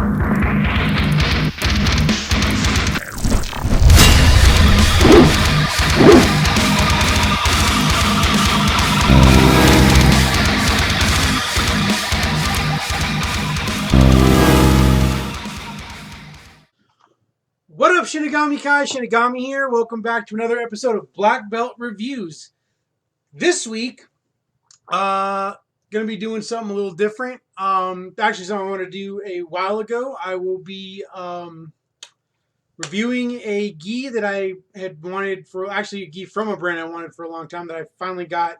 What up, Shinigami Kai? Shinigami here. Welcome back to another episode of Black Belt Reviews. This week, gonna be doing something a little different. Actually, something I wanted to do a while ago. I will be reviewing a gi that I had wanted for, actually a gi from a brand I wanted for a long time that I finally got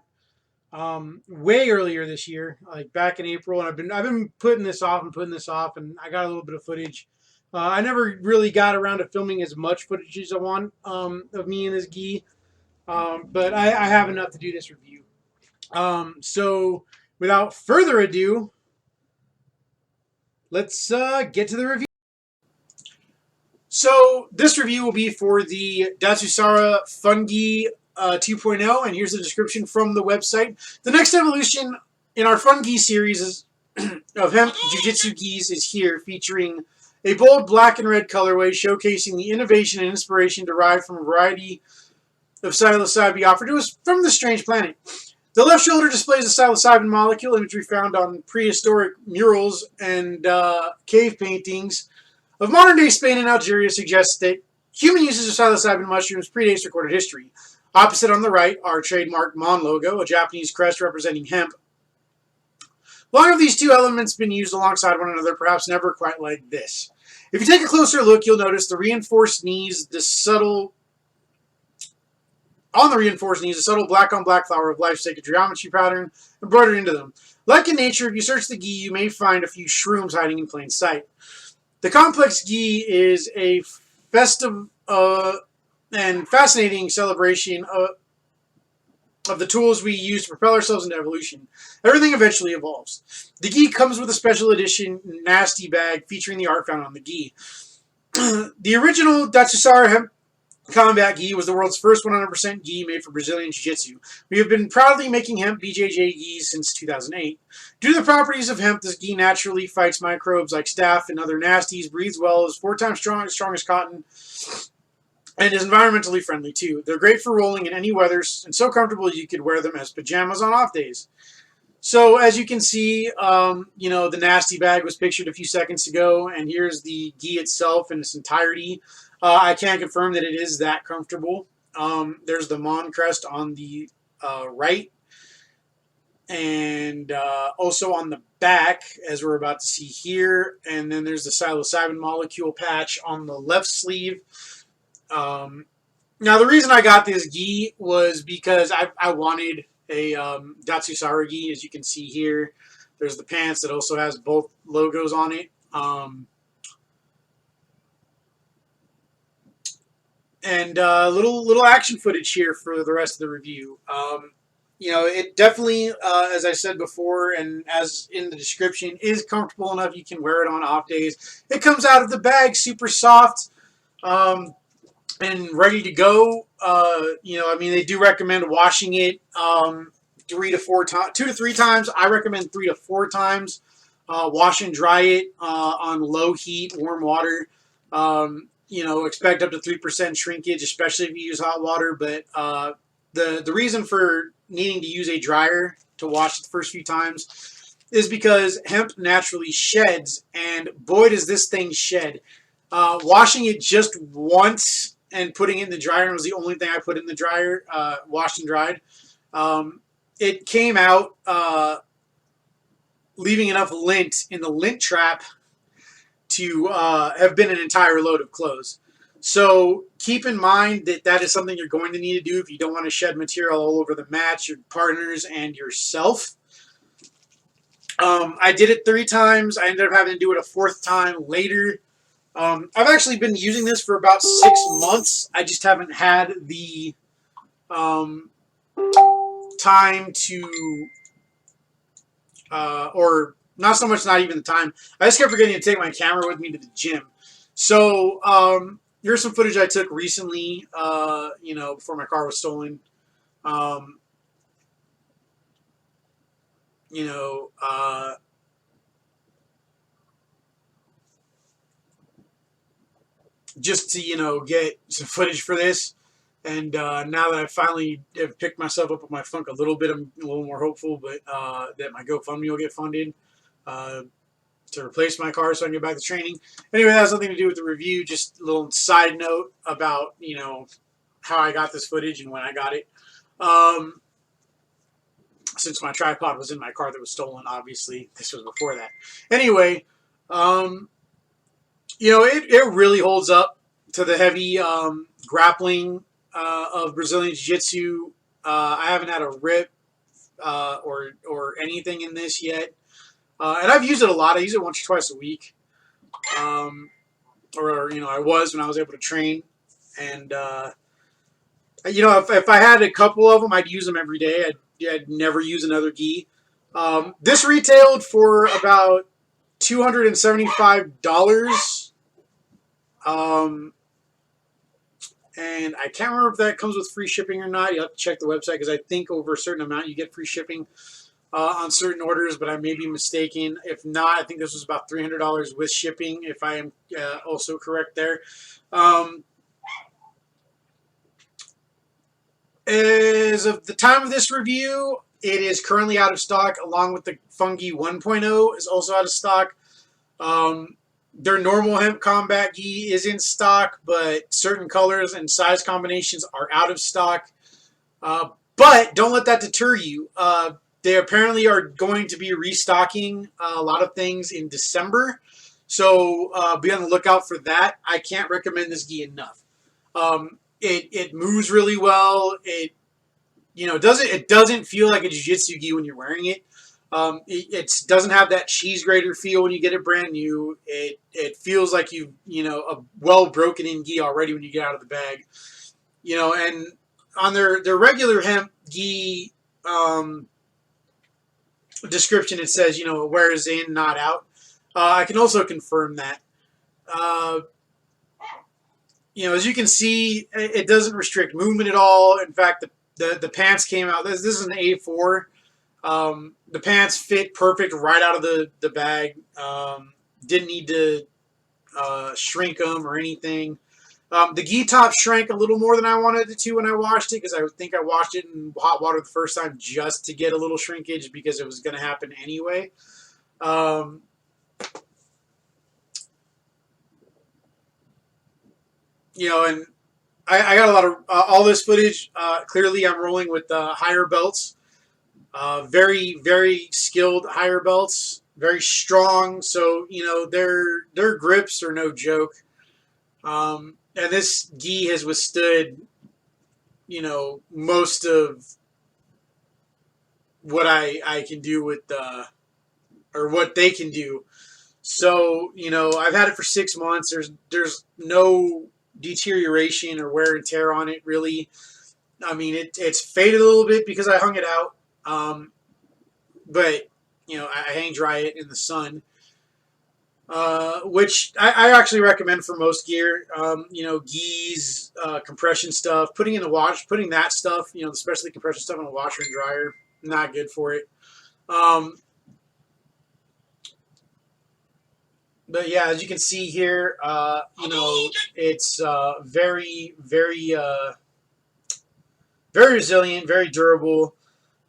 way earlier this year, like back in April. And I've been putting this off, and I got a little bit of footage. I never really got around to filming as much footage as I want of me and this gi, but I have enough to do this review. So without further ado, let's get to the review. So this review will be for the Datsusara Fungi 2.0, and here's the description from the website. The next evolution in our Fungi series is of hemp jiu-jitsu gis is here, featuring a bold black and red colorway showcasing the innovation and inspiration derived from a variety of psilocybe offered to us from the strange planet. The left shoulder displays a psilocybin molecule, imagery found on prehistoric murals and cave paintings of modern-day Spain and Algeria suggests that human uses of psilocybin mushrooms predates recorded history. Opposite on the right, our trademark Mon logo, a Japanese crest representing hemp. Long have these two elements been used alongside one another, perhaps never quite like this. If you take a closer look, you'll notice the reinforced knees, the subtle black-on-black flower of life sacred geometry pattern embroidered into them. Like in nature, if you search the gi, you may find a few shrooms hiding in plain sight. The complex gi is a festive and fascinating celebration of the tools we use to propel ourselves into evolution. Everything eventually evolves. The gi comes with a special edition nasty bag featuring the art found on the gi. The original Datsusara hemp combat gi was the world's first 100% gi made for Brazilian Jiu-Jitsu. We have been proudly making hemp BJJ gis since 2008. Due to the properties of hemp, this gi naturally fights microbes like staph and other nasties, breathes well, is 4 times strong as cotton, and is environmentally friendly too. They're great for rolling in any weather and so comfortable you could wear them as pajamas on off days. So as you can see, the nasty bag was pictured a few seconds ago, and here's the gi itself in its entirety. I can confirm that it is that comfortable. There's the Mon crest on the right, and also on the back, as we're about to see here. And then there's the psilocybin molecule patch on the left sleeve. Now, the reason I got this gi was because I wanted a Datsusara gi, as you can see here. There's the pants that also has both logos on it. And little action footage here for the rest of the review. It definitely, as I said before, and as in the description, is comfortable enough you can wear it on off days. It comes out of the bag super soft. And ready to go. They do recommend washing it 2 to 3 times. I recommend 3 to 4 times. Wash and dry it on low heat, warm water. Expect up to 3% shrinkage, especially if you use hot water. But the reason for needing to use a dryer to wash it the first few times is because hemp naturally sheds, and boy does this thing shed. Washing it just once and putting it in the dryer was the only thing I put in the dryer, washed and dried. It came out leaving enough lint in the lint trap to have been an entire load of clothes. So keep in mind that that is something you're going to need to do if you don't want to shed material all over the mat, your partners, and yourself. I did it 3 times. I ended up having to do it a 4th time later. I've actually been using this for about 6 months. I just haven't had the time to, or not so much not even the time. I just kept forgetting to take my camera with me to the gym. So here's some footage I took recently, before my car was stolen. just to, get some footage for this. And now that I finally have picked myself up with my funk a little bit, I'm a little more hopeful, but that my GoFundMe will get funded to replace my car so I can get back to training. Anyway, that has nothing to do with the review. Just a little side note about, how I got this footage and when I got it. Since my tripod was in my car that was stolen, obviously. This was before that. Anyway, it really holds up to the heavy grappling of Brazilian Jiu-Jitsu. I haven't had a rip or anything in this yet. And I've used it a lot. I use it once or twice a week. I was when I was able to train. And, if I had a couple of them, I'd use them every day. I'd never use another gi. This retailed for about $275. And I can't remember if that comes with free shipping or not. You have to check the website because I think over a certain amount you get free shipping on certain orders, but I may be mistaken. If not, I think this was about $300 with shipping, if I am also correct there. As of the time of this review, it is currently out of stock, along with the Fungi 1.0 is also out of stock. Their normal hemp combat gi is in stock, but certain colors and size combinations are out of stock. But don't let that deter you. They apparently are going to be restocking a lot of things in December, so be on the lookout for that. I can't recommend this gi enough. It moves really well. It doesn't feel like a jiu-jitsu gi when you're wearing it. It doesn't have that cheese grater feel when you get it brand new. It feels like a well broken in gi already when you get out of the bag. And on their regular hemp gi description, it says wears in, not out. I can also confirm that. As you can see, it doesn't restrict movement at all. In fact, the pants came out. This is an A4. The pants fit perfect right out of the bag. Didn't need to shrink them or anything. The gi top shrank a little more than I wanted it to when I washed it, because I think I washed it in hot water the first time just to get a little shrinkage because it was going to happen anyway. And I got a lot of all this footage. Clearly, I'm rolling with higher belts. Very, very skilled higher belts. Very strong. So, their grips are no joke. And this gi has withstood, most of what I can do with or what they can do. So, I've had it for 6 months. There's no deterioration or wear and tear on it, really. I mean, it's faded a little bit because I hung it out. But, I hang dry it in the sun. Which I actually recommend for most gear. Gis, compression stuff, putting that stuff, especially compression stuff in a washer and dryer, not good for it. But yeah, as you can see here, it's very, very, very resilient, very durable.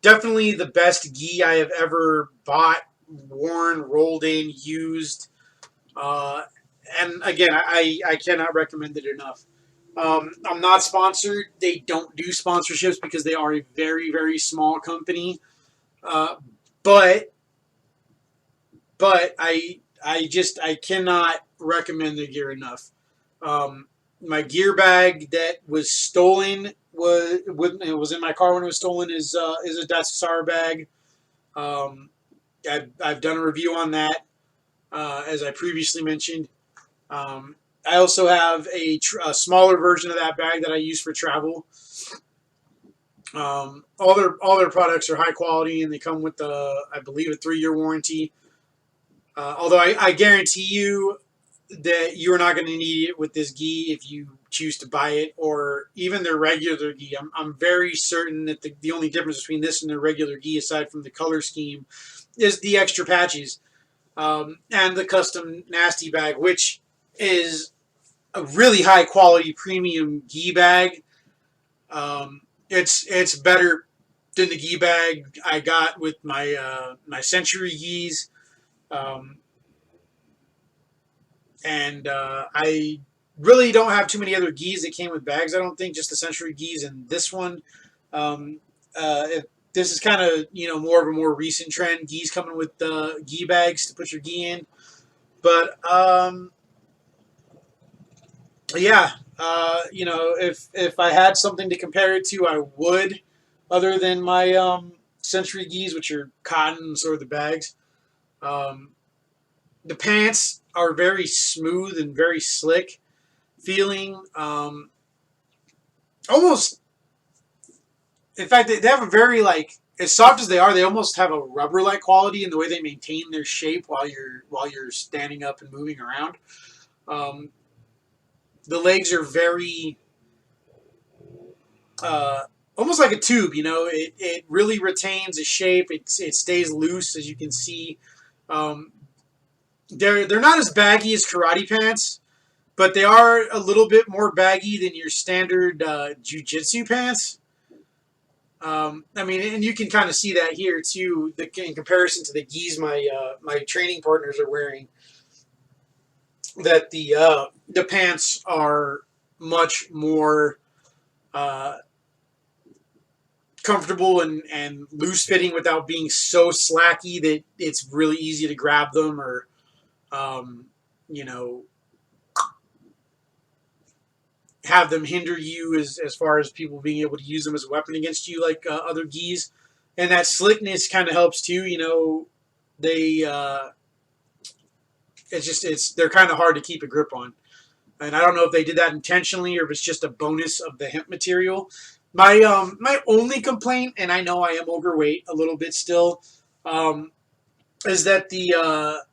Definitely the best gi I have ever bought, worn, rolled in, used. And again, I cannot recommend it enough. I'm not sponsored. They don't do sponsorships because they are a very, very small company. But I cannot recommend their gear enough. My gear bag that was stolen was in my car when it was stolen is a Datsusara bag. I've done a review on that, as I previously mentioned. I also have a smaller version of that bag that I use for travel. All their products are high quality, and they come with I believe a 3-year warranty. Although I guarantee you that you are not going to need it with this gi if you choose to buy it, or even their regular gi. I'm very certain that the only difference between this and their regular gi, aside from the color scheme, is the extra patches and the custom nasty bag, which is a really high quality premium gi bag. It's better than the gi bag I got with my my Century gis, um, and I really don't have too many other gis that came with bags. I don't think just the Century gis and this one. Um, this is kind of more of a more recent trend. Gis coming with gi bags to put your gi in, but yeah, if I had something to compare it to, I would, other than my Century gis, which are cotton, sort of the bags. Um, the pants are very smooth and very slick feeling. Almost, in fact, they have a very like as soft as they are. They almost have a rubber-like quality in the way they maintain their shape while you're standing up and moving around. Um, the legs are very uh, almost like a tube. It really retains a shape. It stays loose, as you can see. Um, they're not as baggy as karate pants, but they are a little bit more baggy than your standard jiu-jitsu pants. I mean, and you can kind of see that here too, in comparison to the gis my training partners are wearing. That the pants are much more uh, comfortable and loose fitting without being so slacky that it's really easy to grab them or um, you know have them hinder you as far as people being able to use them as a weapon against you like other gis. And that slickness kind of helps too. They they're kind of hard to keep a grip on. And I don't know if they did that intentionally or if it's just a bonus of the hemp material. My only complaint, and I know I am overweight a little bit still, is that the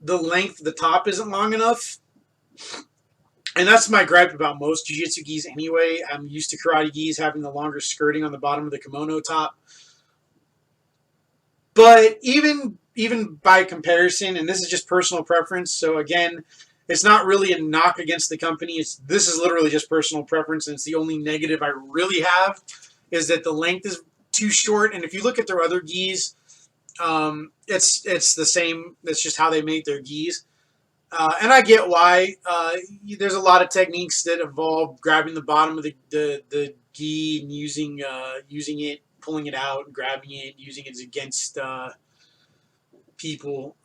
length of the top isn't long enough. And that's my gripe about most jiu-jitsu gis anyway. I'm used to karate gis having the longer skirting on the bottom of the kimono top. But even by comparison, and this is just personal preference, so again, it's not really a knock against the company. This is literally just personal preference, and it's the only negative I really have is that the length is too short. And if you look at their other gis, it's the same. That's just how they make their gis. And I get why. There's a lot of techniques that involve grabbing the bottom of the gi and using it, pulling it out, grabbing it, using it against people.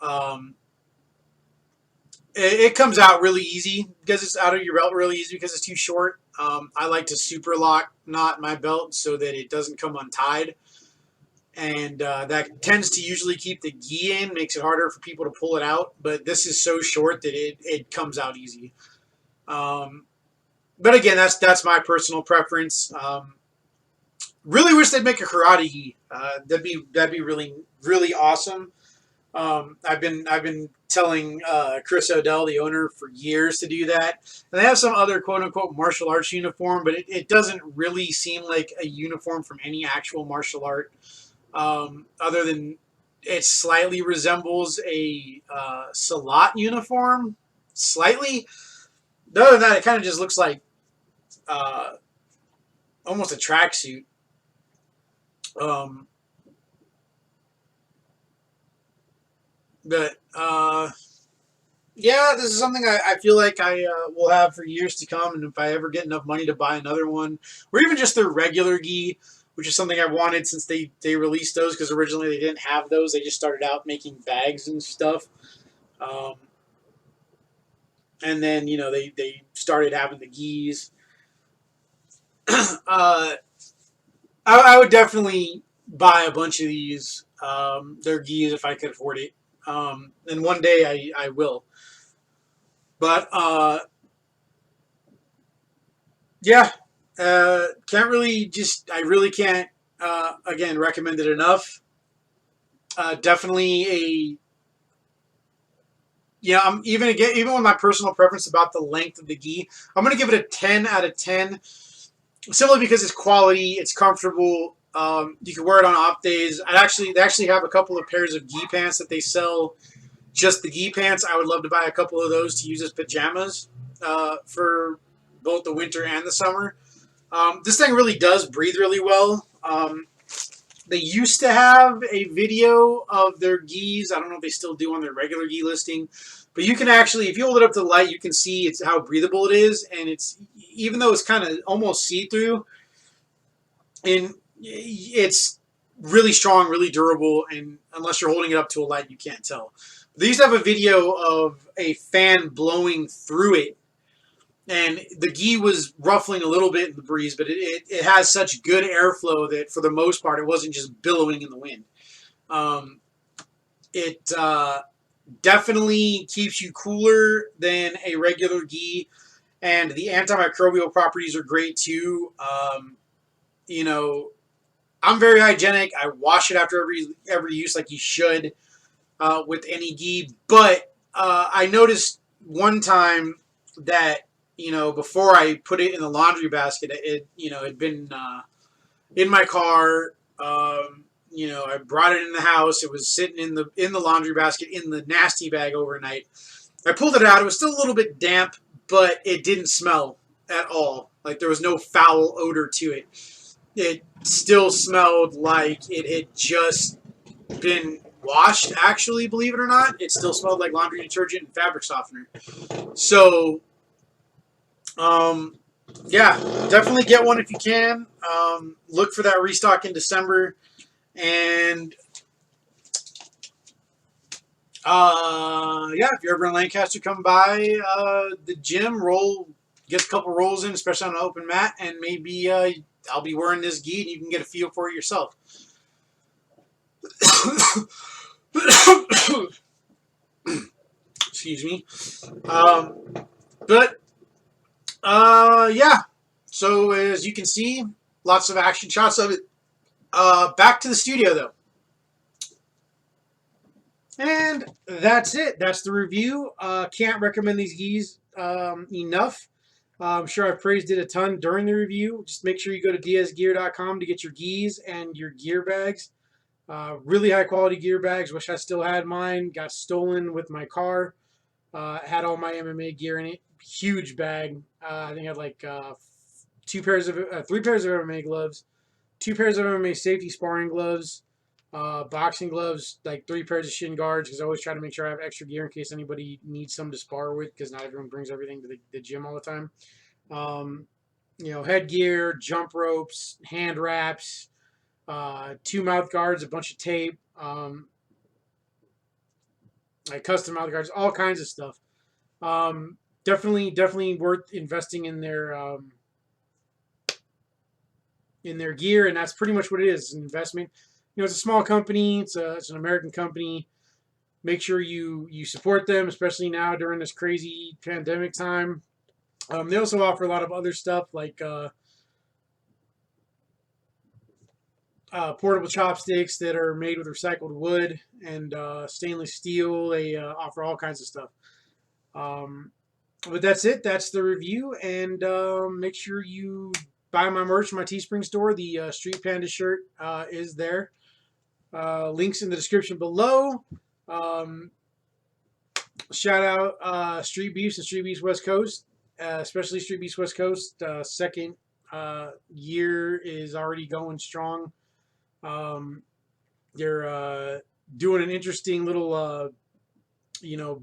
It comes out really easy because it's out of your belt really easy because it's too short. I like to super lock knot my belt so that it doesn't come untied. And that tends to usually keep the gi in, makes it harder for people to pull it out. But this is so short that it comes out easy. But again, that's my personal preference. Really wish they'd make a karate gi. That'd be really really awesome. I've been telling Chris Odell, the owner, for years to do that. And they have some other quote-unquote martial arts uniform, but it doesn't really seem like a uniform from any actual martial art, other than it slightly resembles a Salat uniform, slightly. Other than that, it kind of just looks like almost a tracksuit. But yeah, this is something I feel like I will have for years to come. And if I ever get enough money to buy another one, or even just their regular gi, which is something I've wanted since they released those, because originally they didn't have those. They just started out making bags and stuff. And then, they started having the gis. I would definitely buy a bunch of these, their gis, if I could afford it. And one day I will. But, yeah, can't really I really can't, again, recommend it enough. Definitely I'm even with my personal preference about the length of the gi, I'm going to give it a 10 out of 10. Simply because it's quality, it's comfortable. You can wear it on off days. They actually have a couple of pairs of gi pants that they sell, just the gi pants. I would love to buy a couple of those to use as pajamas. for both the winter and the summer. This thing really does breathe really well. They used to have a video of their gis. I don't know if they still do on their regular gi listing. But you can actually, if you hold it up to the light, you can see how breathable it is. And it's, even though it's kind of almost see-through, and it's really strong, really durable. And unless you're holding it up to a light, you can't tell. They used to have a video of a fan blowing through it. And the gi was ruffling a little bit in the breeze, but it has such good airflow that for the most part, it wasn't just billowing in the wind. It definitely keeps you cooler than a regular gi, and the antimicrobial properties are great too. You know, I'm very hygienic. I wash it after every use, like you should with any gi. But I noticed one time that, you know, before I put it in the laundry basket, it had been in my car. You know, I brought it in the house. It was sitting in the laundry basket in the nasty bag overnight. I pulled it out. It was still a little bit damp, but it didn't smell at all. Like, there was no foul odor to it. It still smelled like it had just been washed, actually, believe it or not. It still smelled like laundry detergent and fabric softener. So, yeah, definitely get one if you can. Look for that restock in December. And, yeah, if you're ever in Lancaster, come by the gym, get a couple rolls in, especially on an open mat, and maybe I'll be wearing this gi and you can get a feel for it yourself. Excuse me. Yeah. So as you can see, lots of action shots of it. Back to the studio though. And that's it. That's the review. Can't recommend these gis enough. I'm sure I've praised it a ton during the review. Just make sure you go to dsgear.com to get your gis and your gear bags. Really high quality gear bags. Wish I still had mine. Got stolen with my car. Had all my MMA gear in it. Huge bag. I think I had like 3 pairs of MMA gloves, 2 pairs of MMA safety sparring gloves, boxing gloves, like 3 pairs of shin guards, because I always try to make sure I have extra gear in case anybody needs some to spar with, because not everyone brings everything to the gym all the time. You know, headgear, jump ropes, hand wraps, 2 mouth guards, a bunch of tape, like custom mouth guards, all kinds of stuff. Definitely worth investing in their gear, and that's pretty much what it is. It's an investment. You know, it's a small company. It's an American company. Make sure you support them, especially now during this crazy pandemic time. They also offer a lot of other stuff like portable chopsticks that are made with recycled wood and stainless steel. They offer all kinds of stuff. But that's it. That's the review. And make sure you buy my merch in my Teespring store. The Street Panda shirt is there. Links in the description below. Shout out Street Beefs and Street Beefs West Coast, especially Street Beefs West Coast. Second year is already going strong. They're doing an interesting little, you know,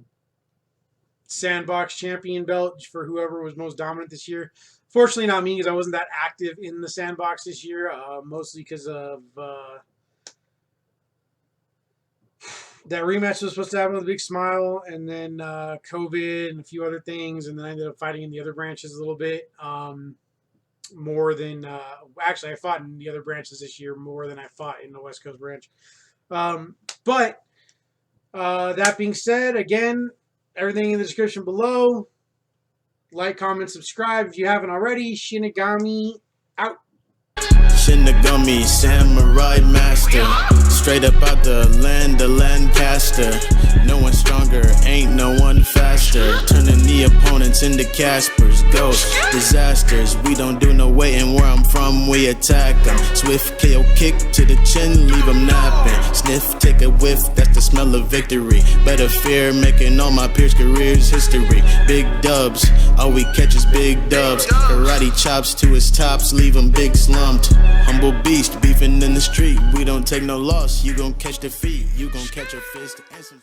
sandbox champion belt for whoever was most dominant this year. Fortunately, not me, because I wasn't that active in the sandbox this year, mostly because of that rematch was supposed to happen with a big smile, and then COVID and a few other things, and then I ended up fighting in the other branches a little bit. More than actually, I fought in the other branches this year more than I fought in the West Coast branch. But that being said, again, everything in the description below. Like, comment, subscribe if you haven't already. Shinigami out. Shinigami, samurai master, straight up out the land of Lancaster. No one stronger, ain't no one faster, turning the opponents send the Caspers, ghosts, disasters. We don't do no waiting, where I'm from, we attack them. Swift KO kick to the chin, leave them napping. Sniff, take a whiff, that's the smell of victory. Better fear, making all my peers' careers history. Big dubs, all we catch is big dubs. Karate chops to his tops, leave him big slumped. Humble beast, beefing in the street, we don't take no loss. You gon' catch defeat, you gon' catch a fist and some